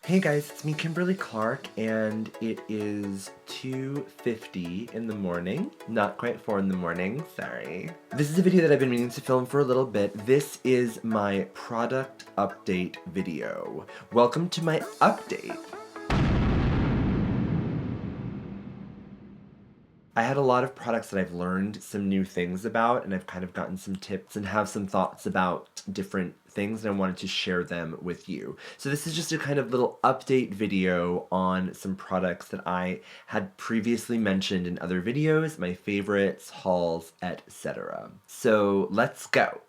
Hey guys, it's me, Kimberly Clark, and it is 2:50 in the morning. Not quite 4 in the morning, sorry. This is a video that I've been meaning to film for a little bit. This is my product update video. Welcome to my update. I had a lot of products that I've learned some new things about, and I've kind of gotten some tips and have some thoughts about different things, and I wanted to share them with you. So this is just a kind of little update video on some products that I had previously mentioned in other videos, my favorites, hauls, etc. So let's go.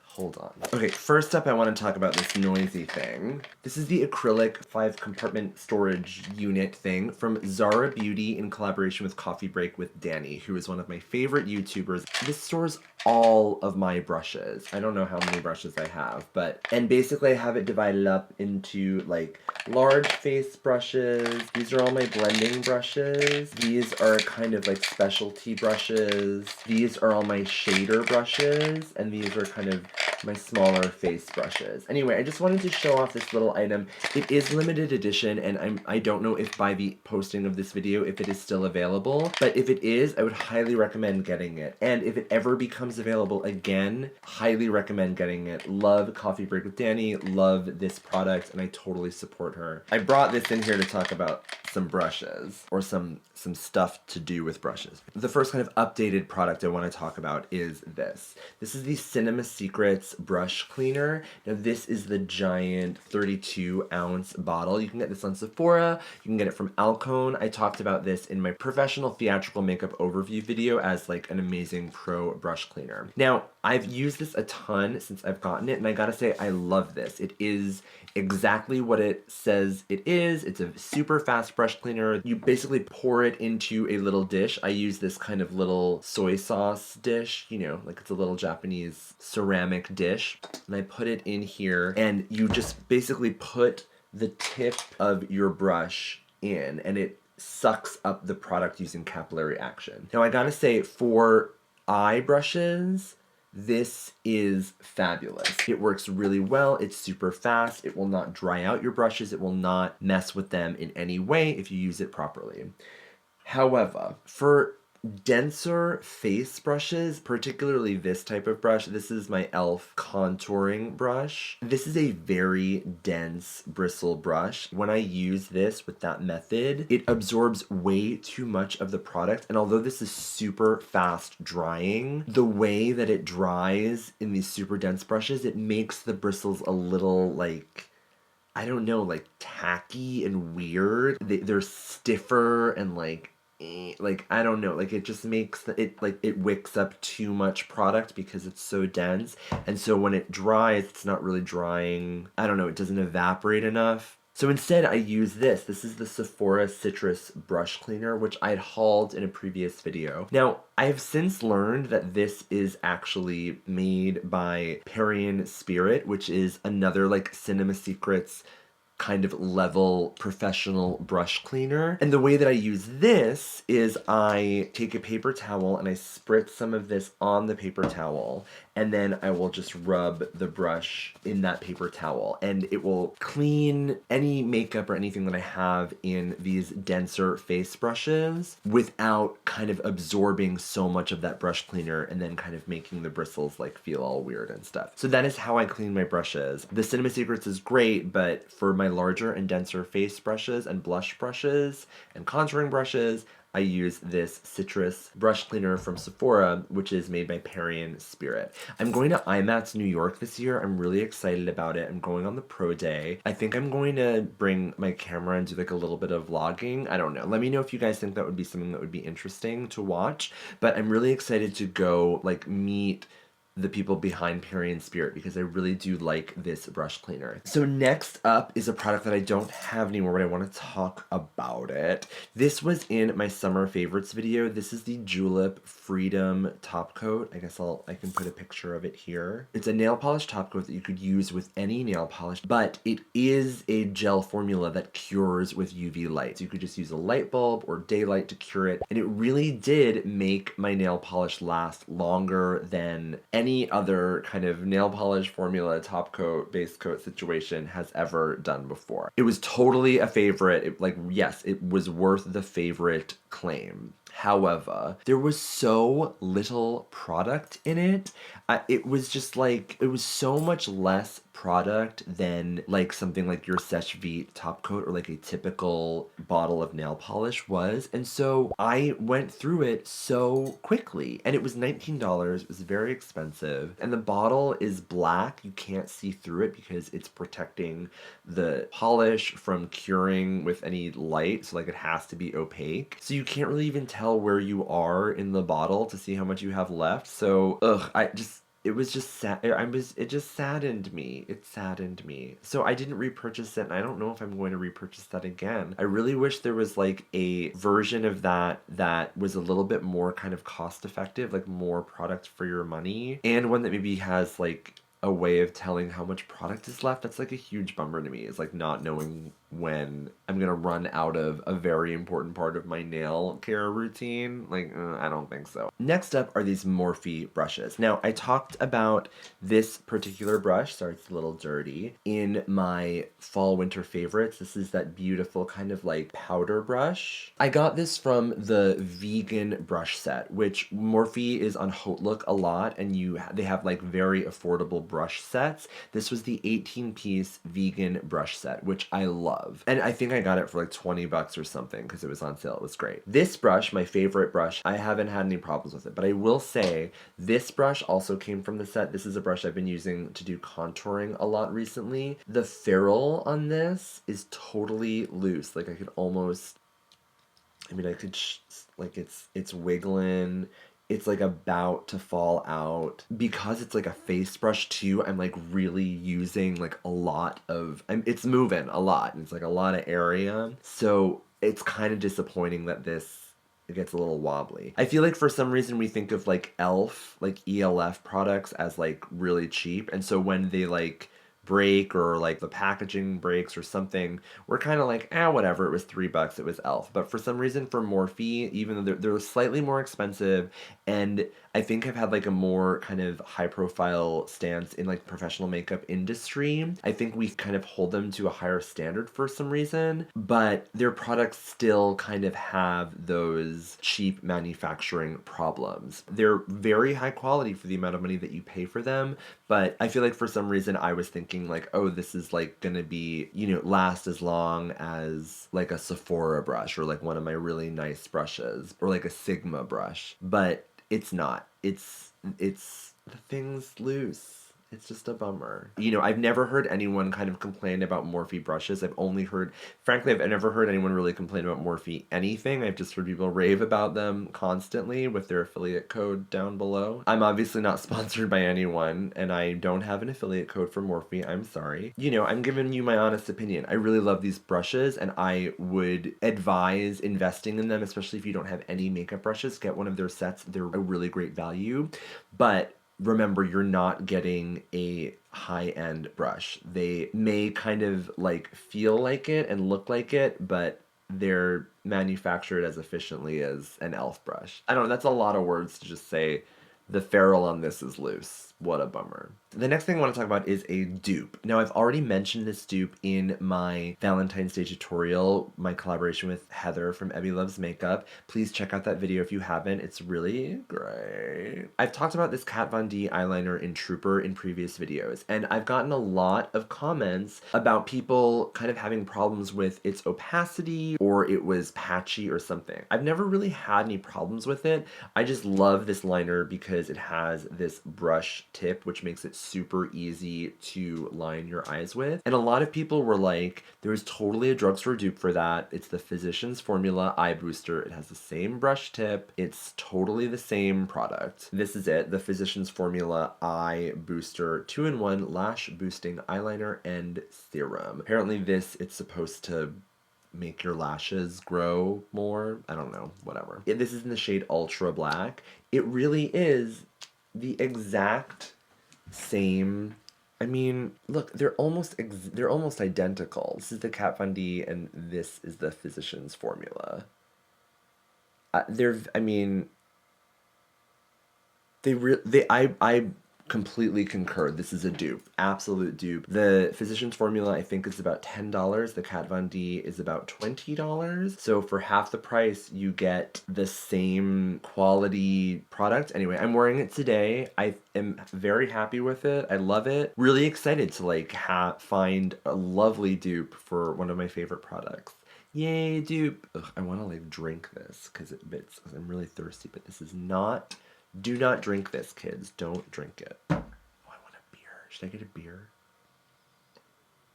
Hold on. Okay, first up I want to talk about this noisy thing. This is the acrylic 5-compartment storage unit thing from Zara Beauty in collaboration with Coffee Break with Danny, who is one of my favorite YouTubers. This stores all of my brushes. I don't know how many brushes I have, and basically I have it divided up into like large face brushes. These are all my blending brushes. These are kind of like specialty brushes. These are all my shader brushes, and these are kind of my smaller face brushes. Anyway, I just wanted to show off this little item. It is limited edition, and I don't know if by the posting of this video if it is still available, but if it is, I would highly recommend getting it. And if it ever becomes available again, highly recommend getting it. Love Coffee Break with Danny, love this product, and I totally support her. I brought this in here to talk about some brushes, or some stuff to do with brushes. The first kind of updated product I want to talk about is this. This is the Cinema Secrets brush cleaner. Now this is the giant 32-ounce bottle. You can get this on Sephora, you can get it from Alcone. I talked about this in my professional theatrical makeup overview video as like an amazing pro brush cleaner. Now, I've used this a ton since I've gotten it, and I gotta say, I love this. It is exactly what it says it is. It's a super fast brush cleaner. You basically pour it into a little dish. I use this kind of little soy sauce dish, you know, like it's a little Japanese ceramic dish. And I put it in here, and you just basically put the tip of your brush in, and it sucks up the product using capillary action. Now I gotta say, for eye brushes, this is fabulous. It works really well, it's super fast, it will not dry out your brushes, it will not mess with them in any way if you use it properly. However, for denser face brushes, particularly this type of brush, this is my e.l.f. contouring brush. This is a very dense bristle brush. When I use this with that method, it absorbs way too much of the product, and although this is super fast drying, the way that it dries in these super dense brushes, it makes the bristles a little like, I don't know, like tacky and weird. They're stiffer and like I don't know, like it just makes it wicks up too much product because it's so dense, and so when it dries, it's not really drying. I don't know, it doesn't evaporate enough. So instead I use this. This is the Sephora Citrus Brush Cleaner, which I had hauled in a previous video. Now, I have since learned that this is actually made by Perrier Spirit, which is another like Cinema Secrets kind of level professional brush cleaner. And the way that I use this is I take a paper towel and I spritz some of this on the paper towel, and then I will just rub the brush in that paper towel, and it will clean any makeup or anything that I have in these denser face brushes without kind of absorbing so much of that brush cleaner and then kind of making the bristles like feel all weird and stuff. So that is how I clean my brushes. The Cinema Secrets is great, but for my larger and denser face brushes and blush brushes and contouring brushes, I use this Citrus brush cleaner from Sephora, which is made by Perrier Spirit. I'm going to IMATS New York this year. I'm really excited about it. I'm going on the pro day. I think I'm going to bring my camera and do like a little bit of vlogging. I don't know. Let me know if you guys think that would be something that would be interesting to watch. But I'm really excited to go like meet the people behind Perrier Spirit because I really do like this brush cleaner. So next up is a product that I don't have anymore, but I want to talk about it. This was in my summer favorites video. This is the Julep Freedom top coat. I guess I can put a picture of it here. It's a nail polish top coat that you could use with any nail polish, but it is a gel formula that cures with UV light. So you could just use a light bulb or daylight to cure it, and it really did make my nail polish last longer than any any other kind of nail polish formula, top coat, base coat situation has ever done before. It was totally a favorite. Yes, it was worth the favorite claim. However, there was so little product in it. It was just like, it was so much less product than like something like your Seche Vite top coat or like a typical bottle of nail polish was. And so I went through it so quickly, and it was $19. It was very expensive. And the bottle is black. You can't see through it because it's protecting the polish from curing with any light. So like it has to be opaque. So you can't really even tell where you are in the bottle to see how much you have left. So, it was just sad. It just saddened me. It saddened me. So I didn't repurchase it, and I don't know if I'm going to repurchase that again. I really wish there was like a version of that that was a little bit more kind of cost effective, like more product for your money, and one that maybe has like a way of telling how much product is left. That's like a huge bummer to me, is like not knowing when I'm gonna run out of a very important part of my nail care routine. I don't think so. Next up are these Morphe brushes. Now, I talked about this particular brush, sorry it's a little dirty, in my fall winter favorites. This is that beautiful kind of like powder brush. I got this from the vegan brush set, which Morphe is on HauteLook a lot, and they have like very affordable brush sets. This was the 18-piece vegan brush set, which I love. And I think I got it for like $20 or something because it was on sale. It was great. This brush, my favorite brush, I haven't had any problems with it, but I will say this brush also came from the set. This is a brush I've been using to do contouring a lot recently. The ferrule on this is totally loose. Like I could almost, it's wiggling. It's like about to fall out. Because it's like a face brush too, I'm like really using like a lot of, it's moving a lot, and it's like a lot of area. So it's kind of disappointing that it gets a little wobbly. I feel like for some reason we think of like ELF, like ELF products as like really cheap. And so when they like break or like the packaging breaks or something, we're kind of like, whatever, it was $3, it was ELF. But for some reason for Morphe, even though they're slightly more expensive, and I think I've had like a more kind of high profile stance in like professional makeup industry, I think we kind of hold them to a higher standard for some reason, but their products still kind of have those cheap manufacturing problems. They're very high quality for the amount of money that you pay for them, but I feel like for some reason I was thinking like, oh, this is like gonna be, last as long as like a Sephora brush or like one of my really nice brushes or like a Sigma brush, but it's not. It's the thing's loose. It's just a bummer. I've never heard anyone kind of complain about Morphe brushes. Frankly, I've never heard anyone really complain about Morphe anything. I've just heard people rave about them constantly with their affiliate code down below. I'm obviously not sponsored by anyone, and I don't have an affiliate code for Morphe. I'm sorry. I'm giving you my honest opinion. I really love these brushes, and I would advise investing in them, especially if you don't have any makeup brushes. Get one of their sets. They're a really great value. But remember, you're not getting a high-end brush. They may kind of like feel like it and look like it, but they're manufactured as efficiently as an ELF brush. I don't know, that's a lot of words to just say the ferrule on this is loose. What a bummer. The next thing I want to talk about is a dupe. Now, I've already mentioned this dupe in my Valentine's Day tutorial, my collaboration with Heather from Ebby Loves Makeup. Please check out that video if you haven't. It's really great. I've talked about this Kat Von D eyeliner in Trooper in previous videos, and I've gotten a lot of comments about people kind of having problems with its opacity, or it was patchy or something. I've never really had any problems with it. I just love this liner because it has this brush tip, which makes it super easy to line your eyes with. And a lot of people were like, there's totally a drugstore dupe for that. It's the Physicians Formula Eye Booster. It has the same brush tip. It's totally the same product. This is it, the Physicians Formula Eye Booster 2-in-1 Lash Boosting Eyeliner and Serum. Apparently it's supposed to make your lashes grow more. I don't know, whatever. This is in the shade Ultra Black. It really is the exact same. Look, they're almost identical. This is the Kat Von D and this is the Physicians Formula. I completely concur. This is a dupe. Absolute dupe. The Physicians Formula, I think, is about $10. The Kat Von D is about $20. So for half the price, you get the same quality product. Anyway, I'm wearing it today. I am very happy with it. I love it. Really excited to like find a lovely dupe for one of my favorite products. Yay, dupe. Ugh, I want to like drink this because I'm really thirsty, but this is not, do not drink this, kids. Don't drink it. Oh, I want a beer. Should I get a beer?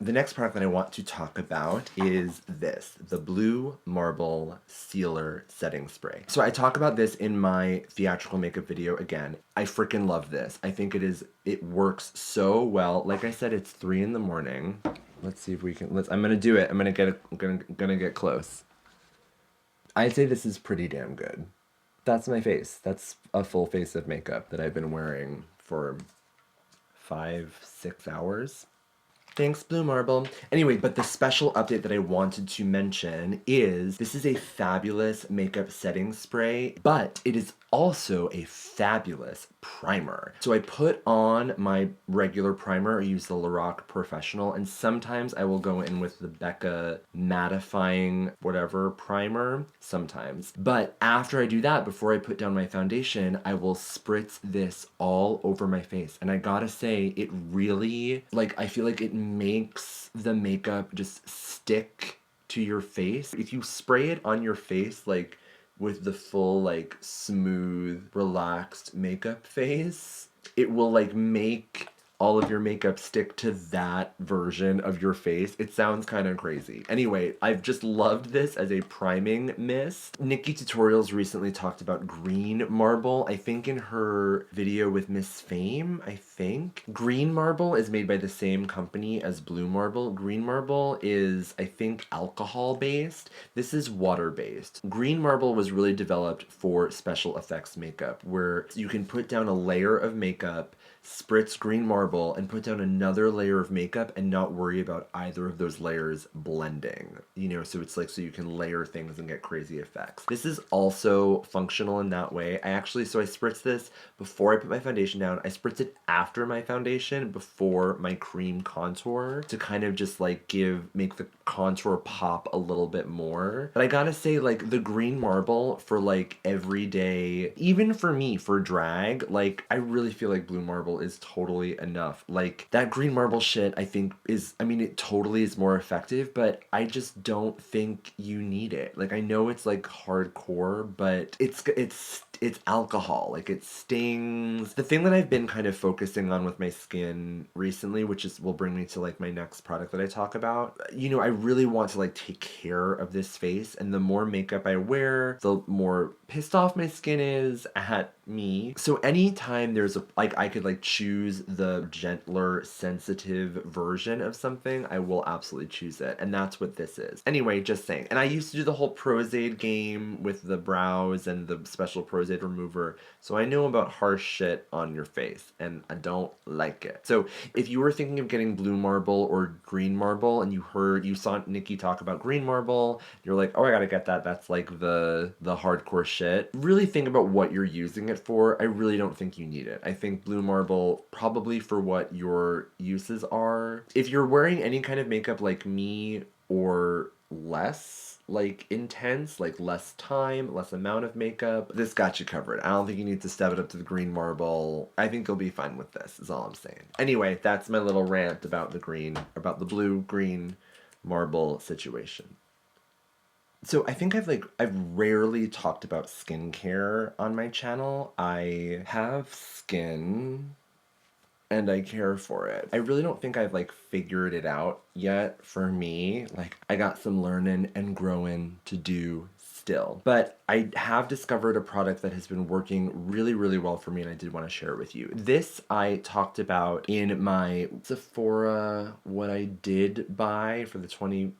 The next product that I want to talk about is this, the Blue Marble Sealer Setting Spray. So I talk about this in my theatrical makeup video again. I freaking love this. I think it works so well. Like I said, it's 3 in the morning. Let's see if we can, I'm gonna do it. I'm gonna get close. I'd say this is pretty damn good. That's my face. That's a full face of makeup that I've been wearing for 5-6 hours. Thanks, Blue Marble. Anyway, but the special update that I wanted to mention is this is a fabulous makeup setting spray, but it is also a fabulous primer. So I put on my regular primer. I use the Lorac Professional, and sometimes I will go in with the Becca mattifying whatever primer, sometimes. But after I do that, before I put down my foundation, I will spritz this all over my face. And I gotta say, it really, like, I feel like it makes the makeup just stick to your face. If you spray it on your face, like, with the full, like, smooth, relaxed makeup face, it will, like, make all of your makeup stick to that version of your face. It sounds kind of crazy. Anyway, I've just loved this as a priming mist. Nikkie Tutorials recently talked about Green Marble, I think in her video with Miss Fame, I think. Green Marble is made by the same company as Blue Marble. Green Marble is, I think, alcohol-based. This is water-based. Green Marble was really developed for special effects makeup, where you can put down a layer of makeup, spritz green marble, and put down another layer of makeup and not worry about either of those layers blending. You know, so it's like, so you can layer things and get crazy effects. This is also functional in that way. I spritz this before I put my foundation down. I spritz it after my foundation, before my cream contour, to kind of just like make the contour pop a little bit more. But I gotta say, like, the green marble for like everyday, even for me, for drag, like, I really feel like Blue Marble is totally enough. Like, that green marble shit, I think it totally is more effective, but I just don't think you need it. Like, I know it's like hardcore, but it's alcohol. Like, it stings. The thing that I've been kind of focusing on with my skin recently, which will bring me to like my next product that I talk about, you know, I really want to like take care of this face, and the more makeup I wear, the more pissed off my skin is at me. So anytime there's I could like choose the gentler, sensitive version of something, I will absolutely choose it. And that's what this is. Anyway, just saying. And I used to do the whole Pros-Aide game with the brows and the special Pros-Aide remover. So I know about harsh shit on your face, and I don't like it. So if you were thinking of getting Blue Marble or Green Marble, and you saw Nikkie talk about Green Marble, you're like, oh, I gotta get that. That's like the hardcore shit. Really think about what you're using it for. I really don't think you need it. I think Blue Marble, probably for what your uses are. If you're wearing any kind of makeup like me, or less like intense, like less time, less amount of makeup, this got you covered. I don't think you need to step it up to the Green Marble. I think you'll be fine with this, is all I'm saying. Anyway, that's my little rant about the blue-green marble situation. So I think I've rarely talked about skincare on my channel. I have skin, and I care for it. I really don't think I've like figured it out yet for me. Like, I got some learning and growing to do still. But I have discovered a product that has been working really, really well for me, and I did want to share it with you. This I talked about in my Sephora, what I did buy for the 20%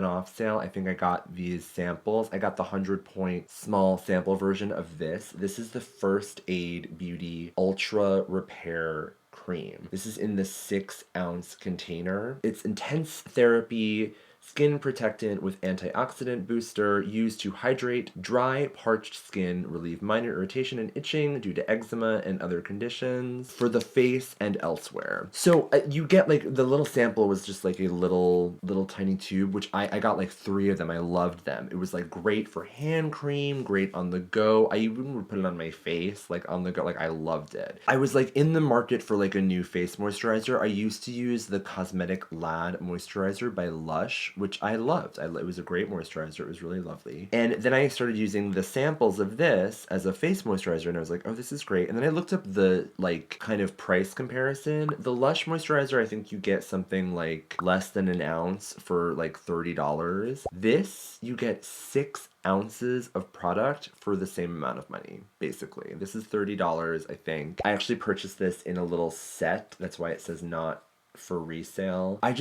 off sale. I think I got these samples. I got the 100-point small sample version of this. This is the First Aid Beauty Ultra Repair Cream. This is in the 6-ounce container. It's intense therapy Skin protectant with antioxidant booster used to hydrate dry, parched skin, relieve minor irritation and itching due to eczema and other conditions for the face and elsewhere. So you get like the little sample was just like a little tiny tube, which I got like 3 of them. I loved them. It was like great for hand cream, great on the go. I even would put it on my face, like on the go. Like I loved it. I was like in the market for like a new face moisturizer. I used to use the Cosmetic Lad moisturizer by Lush, which I loved. It was a great moisturizer. It was really lovely. And then I started using the samples of this as a face moisturizer, and I was like, oh, this is great. And then I looked up the like kind of price comparison. The Lush moisturizer, I think you get something like less than an ounce for like $30. This, you get 6 ounces of product for the same amount of money, basically. This is $30, I think. I actually purchased this in a little set. That's why it says not for resale. I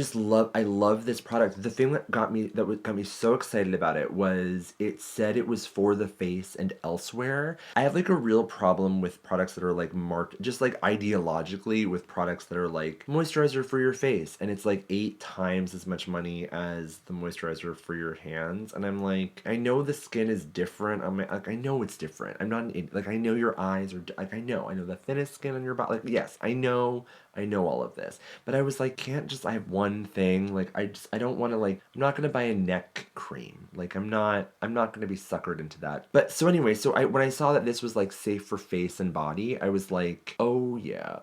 love this product. The thing that got me so excited about it was it said it was for the face and elsewhere. I have like a real problem with products that are like marked just like ideologically with products that are like moisturizer for your face, and it's like 8 times as much money as the moisturizer for your hands. And I'm like, I know the skin is different. I know it's different. I'm not an idiot. Like I know your eyes are like I know the thinnest skin on your body. Like yes, I know all of this. But I was like, I have one thing. Like I don't want to like, I'm not going to buy a neck cream. Like I'm not going to be suckered into that. But so anyway, when I saw that this was like safe for face and body, I was like, oh yeah.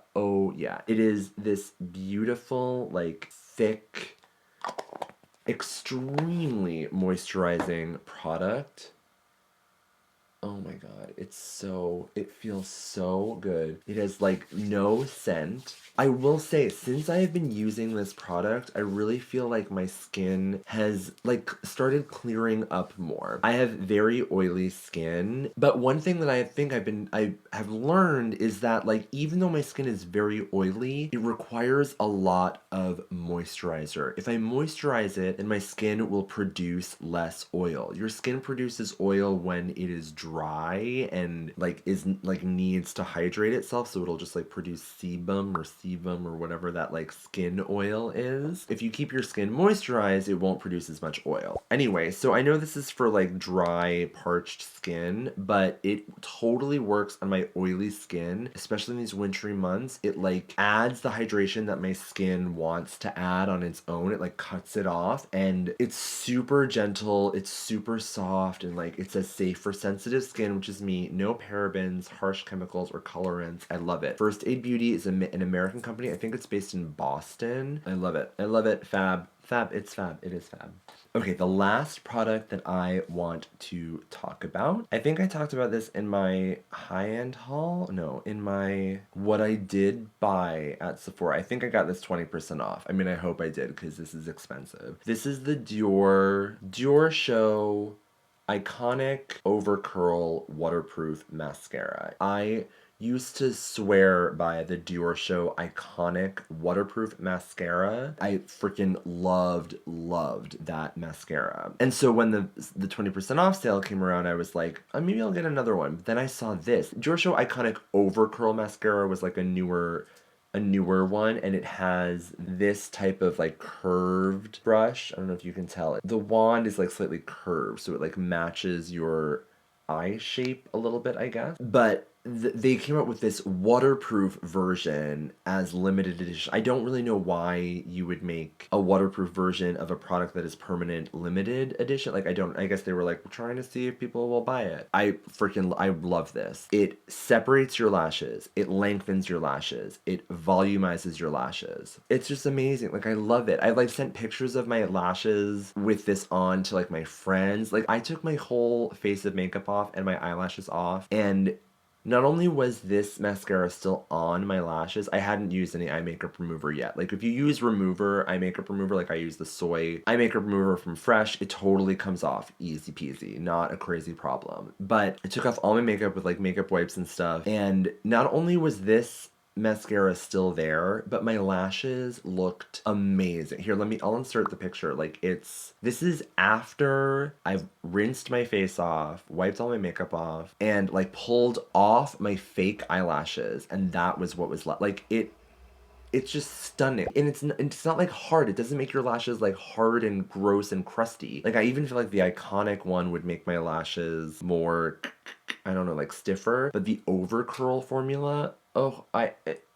It is this beautiful, like thick, extremely moisturizing product. Oh my god, it feels so good. It has like no scent. I will say, since I have been using this product, I really feel like my skin has like started clearing up more. I have very oily skin, but one thing that I have learned is that like even though my skin is very oily, it requires a lot of moisturizer. If I moisturize it, then my skin will produce less oil. Your skin produces oil when it is dry and like needs to hydrate itself, so it'll just like produce sebum or whatever that like skin oil is. If you keep your skin moisturized, it won't produce as much oil. Anyway, so I know this is for like dry, parched skin, but it totally works on my oily skin, especially in these wintry months. It like adds the hydration that my skin wants to add on its own. It like cuts it off, and it's super gentle, it's super soft, and like it says safe for sensitive skin, which is me. No parabens, harsh chemicals, or colorants. I love it. First Aid Beauty is an American company. I think it's based in Boston. I love it. Fab. It's fab. It is fab. Okay, the last product that I want to talk about. I think I talked about this in my high-end haul. No, in my what I did buy at Sephora. I think I got this 20% off. I mean, I hope I did because this is expensive. This is the Dior Show Iconic Overcurl Waterproof Mascara. I used to swear by the Dior Show Iconic Waterproof Mascara. I freaking loved that mascara. And so when the 20% off sale came around, I was like, maybe I'll get another one. But then I saw this. Dior Show Iconic Overcurl Mascara was like a newer one, and it has this type of like curved brush. I don't know if you can tell. The wand is like slightly curved, so it like matches your eye shape a little bit, I guess. But they came out with this waterproof version as limited edition. I don't really know why you would make a waterproof version of a product that is permanent limited edition. Like I guess they were like, we're trying to see if people will buy it. I love this. It separates your lashes. It lengthens your lashes. It volumizes your lashes. It's just amazing. Like I love it. I've like sent pictures of my lashes with this on to like my friends. Like I took my whole face of makeup off and my eyelashes off, and not only was this mascara still on my lashes, I hadn't used any eye makeup remover yet. Like if you use eye makeup remover, like I use the Soy eye makeup remover from Fresh, it totally comes off easy peasy, not a crazy problem. But I took off all my makeup with like makeup wipes and stuff, and not only was this mascara still there, but my lashes looked amazing. Here, I'll insert the picture. Like this is after I've rinsed my face off, wiped all my makeup off, and like pulled off my fake eyelashes, and that was what was left. Like it's just stunning. And it's not like hard. It doesn't make your lashes like hard and gross and crusty. Like I even feel like the Iconic one would make my lashes more, I don't know, like stiffer. But the over curl formula, oh, I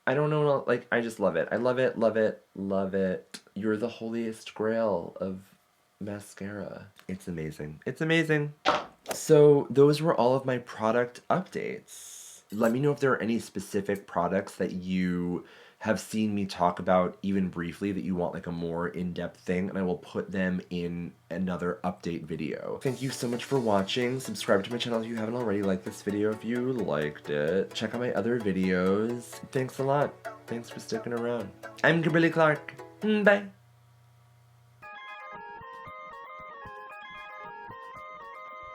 don't know, like I just love it. I love it, love it, love it. You're the holiest grail of mascara. It's amazing. It's amazing. So those were all of my product updates. Let me know if there are any specific products that you have seen me talk about even briefly that you want like a more in-depth thing, and I will put them in another update video. Thank you so much for watching. Subscribe to my channel if you haven't already. Like this video if you liked it. Check out my other videos. Thanks a lot. Thanks for sticking around. I'm Kimberly Clark. Bye.